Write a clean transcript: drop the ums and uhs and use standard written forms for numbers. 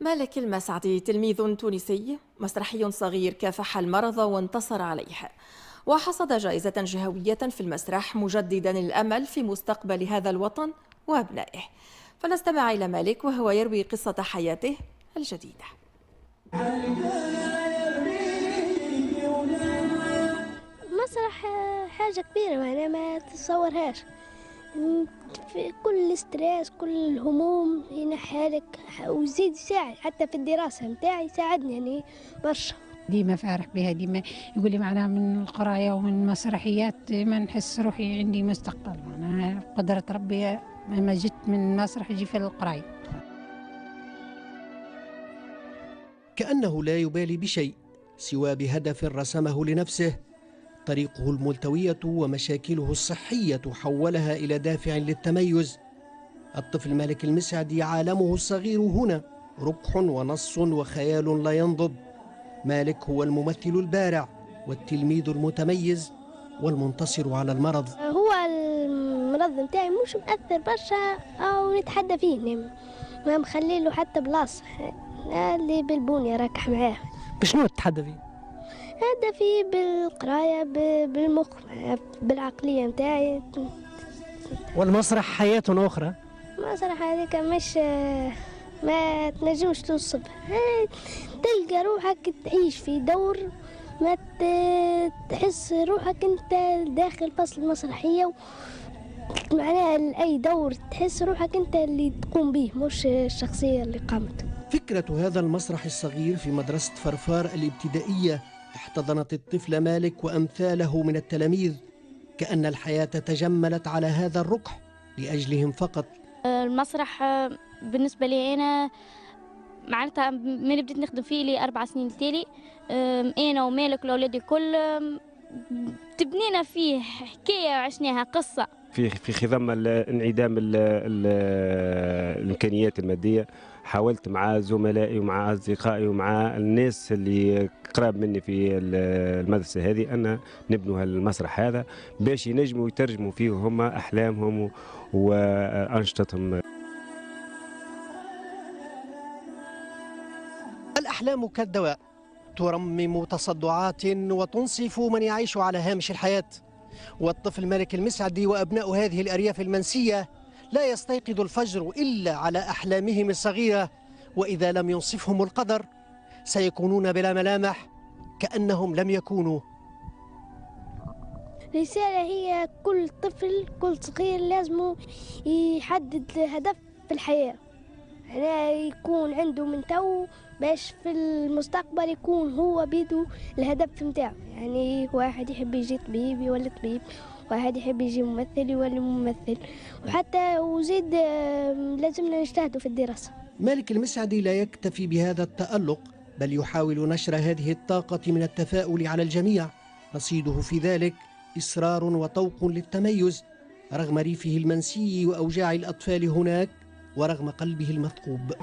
مالك المسعدي تلميذ تونسي مسرحي صغير كافح المرض وانتصر عليه، وحصد جائزة جهوية في المسرح مجددا الأمل في مستقبل هذا الوطن وأبنائه. فنستمع إلى مالك وهو يروي قصة حياته الجديدة. مسرح حاجة كبيرة معنا ما تتصورهاش، في كل ستريس كل الهموم ينحالك، ويزيد يساعد حتى في الدراسة متاعي، يساعدني يعني برشا. ديما فارح بها، ديما يقول لي معناها من القراية ومن المسرحيات ما نحس روحي عندي مستقبل، معناها قدرة ربي ما جيت من مسرح يجي في القراية. كأنه لا يبالي بشيء سوى بهدف رسمه لنفسه. طريقه الملتوية ومشاكله الصحية حولها إلى دافع للتميز. الطفل مالك المسعدي عالمه الصغير هنا ركح ونص وخيال لا ينضب. مالك هو الممثل البارع والتلميذ المتميز والمنتصر على المرض. هو المرض متاعي مش مأثر برشا أو نتحدى فيه، ما مخلي له حتى بلاصة اللي بالبونية راكح معاه. بشنو تتحدى فيه؟ هدفي بالقراية بالمخ بالعقلية متاعي. والمسرح حياة أخرى. المسرح هذيك مش ما تنجمش توصفها، تلقى روحك تعيش في دور، ما تحس روحك انت داخل فصل مسرحية، معناها أي دور تحس روحك انت اللي تقوم به مش الشخصية اللي قامت. فكرة هذا المسرح الصغير في مدرسة فرفار الابتدائية احتضنت الطفل مالك وأمثاله من التلاميذ، كأن الحياة تجملت على هذا الركح لأجلهم فقط. المسرح بالنسبة لي أنا معناتها من بديت نخدم فيه لي 4 سنين التالي، أنا ومالك والأولاد الكل تبنينا فيه حكاية عشناها قصة في خضم انعدام الإمكانيات المادية. حاولت مع زملائي ومع أصدقائي ومع الناس اللي قراب مني في المدرسة هذه أن نبنوا المسرح هذا باش ينجموا يترجموا فيه هم أحلامهم وأنشطتهم. الأحلام كالدواء، ترمم تصدعات وتنصف من يعيش على هامش الحياة. والطفل مالك المسعدي وأبناء هذه الأرياف المنسية لا يستيقظ الفجر إلا على أحلامهم الصغيرة، وإذا لم ينصفهم القدر سيكونون بلا ملامح كأنهم لم يكونوا. رسالة هي كل طفل كل صغير لازم يحدد هدف في الحياة، يعني يكون عنده من تو باش في المستقبل يكون هو بيدو الهدف متاعه. يعني واحد يحب يجي طبيب يولي طبيب، واحد يحب يجي ممثل يولي ممثل، وحتى وزيد لازمنا نجتهدوا في الدراسة. مالك المسعدي لا يكتفي بهذا التألق، بل يحاول نشر هذه الطاقة من التفاؤل على الجميع. رصيده في ذلك إصرار وطوق للتميز رغم ريفه المنسي وأوجاع الأطفال هناك ورغم قلبه المثقوب.